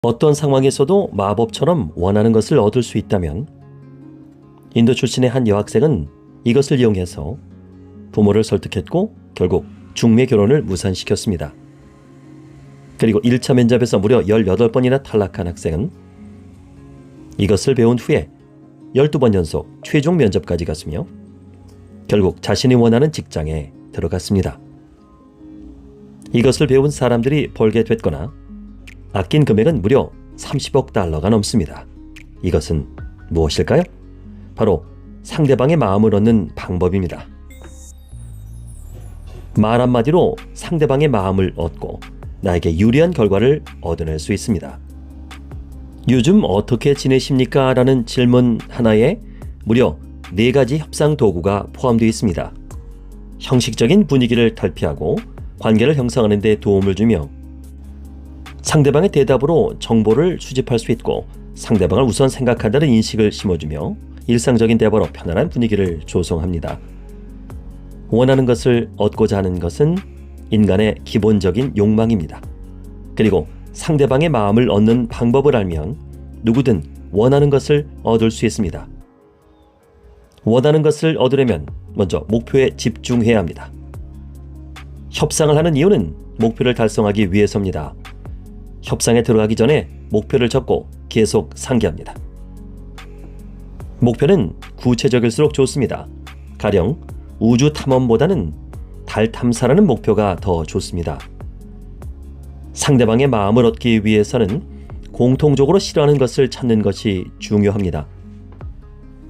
어떤 상황에서도 마법처럼 원하는 것을 얻을 수 있다면 인도 출신의 한 여학생은 이것을 이용해서 부모를 설득했고 결국 중매 결혼을 무산시켰습니다. 그리고 1차 면접에서 무려 18번이나 탈락한 학생은 이것을 배운 후에 12번 연속 최종 면접까지 갔으며 결국 자신이 원하는 직장에 들어갔습니다. 이것을 배운 사람들이 벌게 됐거나 아낀 금액은 무려 30억 달러가 넘습니다. 이것은 무엇일까요? 바로 상대방의 마음을 얻는 방법입니다. 말 한마디로 상대방의 마음을 얻고 나에게 유리한 결과를 얻어낼 수 있습니다. 요즘 어떻게 지내십니까? 라는 질문 하나에 무려 4가지 협상 도구가 포함되어 있습니다. 형식적인 분위기를 탈피하고 관계를 형성하는 데 도움을 주며 상대방의 대답으로 정보를 수집할 수 있고 상대방을 우선 생각한다는 인식을 심어주며 일상적인 대화로 편안한 분위기를 조성합니다. 원하는 것을 얻고자 하는 것은 인간의 기본적인 욕망입니다. 그리고 상대방의 마음을 얻는 방법을 알면 누구든 원하는 것을 얻을 수 있습니다. 원하는 것을 얻으려면 먼저 목표에 집중해야 합니다. 협상을 하는 이유는 목표를 달성하기 위해서입니다. 협상에 들어가기 전에 목표를 적고 계속 상기합니다. 목표는 구체적일수록 좋습니다. 가령 우주 탐험보다는 달 탐사라는 목표가 더 좋습니다. 상대방의 마음을 얻기 위해서는 공통적으로 싫어하는 것을 찾는 것이 중요합니다.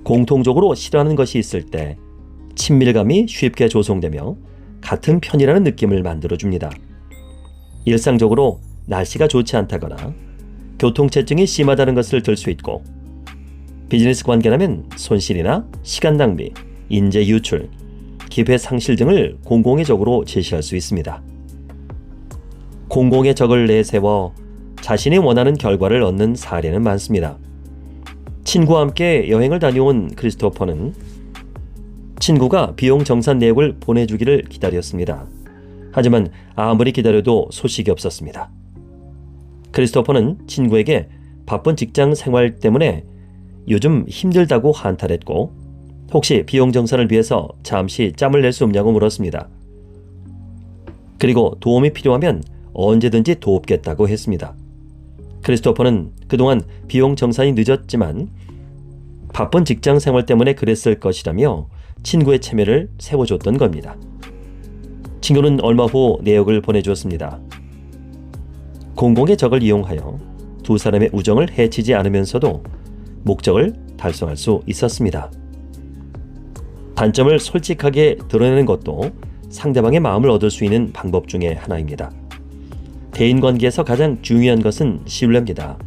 공통적으로 싫어하는 것이 있을 때 친밀감이 쉽게 조성되며 같은 편이라는 느낌을 만들어줍니다. 일상적으로 날씨가 좋지 않다거나 교통체증이 심하다는 것을 들 수 있고 비즈니스 관계라면 손실이나 시간 낭비, 인재 유출, 기회 상실 등을 공공의 적으로 제시할 수 있습니다. 공공의 적을 내세워 자신이 원하는 결과를 얻는 사례는 많습니다. 친구와 함께 여행을 다녀온 크리스토퍼는 친구가 비용 정산 내역을 보내주기를 기다렸습니다. 하지만 아무리 기다려도 소식이 없었습니다. 크리스토퍼는 친구에게 바쁜 직장 생활 때문에 요즘 힘들다고 한탄했고 혹시 비용 정산을 위해서 잠시 짬을 낼 수 없냐고 물었습니다. 그리고 도움이 필요하면 언제든지 돕겠다고 했습니다. 크리스토퍼는 그동안 비용 정산이 늦었지만 바쁜 직장 생활 때문에 그랬을 것이라며 친구의 체면을 세워줬던 겁니다. 친구는 얼마 후 내역을 보내주었습니다. 공공의 적을 이용하여 두 사람의 우정을 해치지 않으면서도 목적을 달성할 수 있었습니다. 단점을 솔직하게 드러내는 것도 상대방의 마음을 얻을 수 있는 방법 중에 하나입니다. 대인관계에서 가장 중요한 것은 신뢰입니다.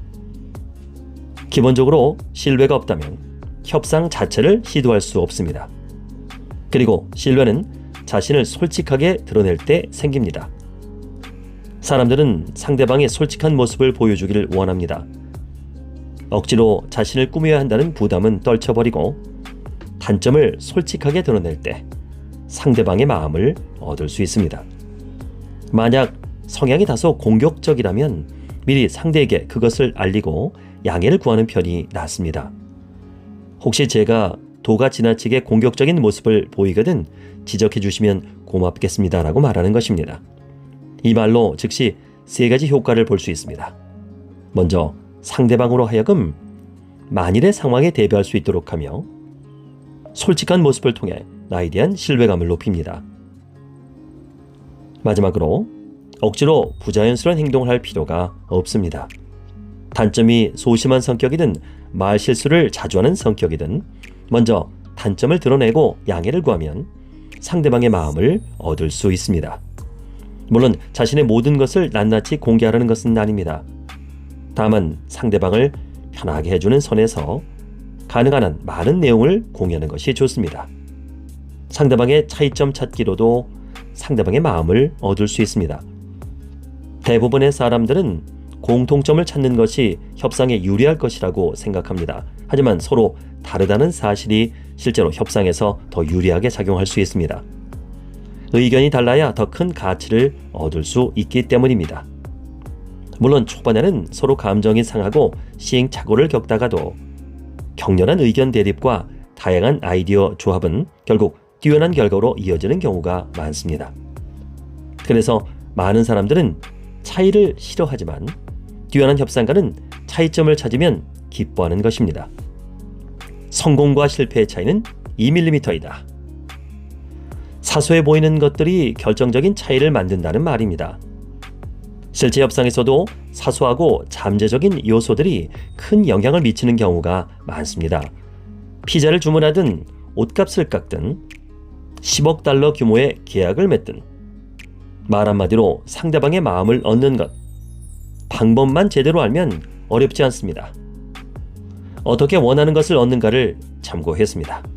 기본적으로 신뢰가 없다면 협상 자체를 시도할 수 없습니다. 그리고 신뢰는 자신을 솔직하게 드러낼 때 생깁니다. 사람들은 상대방의 솔직한 모습을 보여주기를 원합니다. 억지로 자신을 꾸며야 한다는 부담은 떨쳐버리고 단점을 솔직하게 드러낼 때 상대방의 마음을 얻을 수 있습니다. 만약 성향이 다소 공격적이라면 미리 상대에게 그것을 알리고 양해를 구하는 편이 낫습니다. 혹시 제가 도가 지나치게 공격적인 모습을 보이거든 지적해 주시면 고맙겠습니다 라고 말하는 것입니다. 이 말로 즉시 3가지 효과를 볼 수 있습니다. 먼저 상대방으로 하여금 만일의 상황에 대비할 수 있도록 하며 솔직한 모습을 통해 나에 대한 신뢰감을 높입니다. 마지막으로 억지로 부자연스러운 행동을 할 필요가 없습니다. 단점이 소심한 성격이든 말 실수를 자주 하는 성격이든 먼저 단점을 드러내고 양해를 구하면 상대방의 마음을 얻을 수 있습니다. 물론 자신의 모든 것을 낱낱이 공개하라는 것은 아닙니다. 다만 상대방을 편하게 해주는 선에서 가능한 한 많은 내용을 공유하는 것이 좋습니다. 상대방의 차이점 찾기로도 상대방의 마음을 얻을 수 있습니다. 대부분의 사람들은 공통점을 찾는 것이 협상에 유리할 것이라고 생각합니다. 하지만 서로 다르다는 사실이 실제로 협상에서 더 유리하게 작용할 수 있습니다. 의견이 달라야 더 큰 가치를 얻을 수 있기 때문입니다. 물론 초반에는 서로 감정이 상하고 시행착오를 겪다가도 격렬한 의견 대립과 다양한 아이디어 조합은 결국 뛰어난 결과로 이어지는 경우가 많습니다. 그래서 많은 사람들은 차이를 싫어하지만 뛰어난 협상가는 차이점을 찾으면 기뻐하는 것입니다. 성공과 실패의 차이는 2mm이다. 사소해 보이는 것들이 결정적인 차이를 만든다는 말입니다. 실제 협상에서도 사소하고 잠재적인 요소들이 큰 영향을 미치는 경우가 많습니다. 피자를 주문하든 옷값을 깎든 10억 달러 규모의 계약을 맺든 말 한마디로 상대방의 마음을 얻는 것. 방법만 제대로 알면 어렵지 않습니다. 어떻게 원하는 것을 얻는가를 참고했습니다.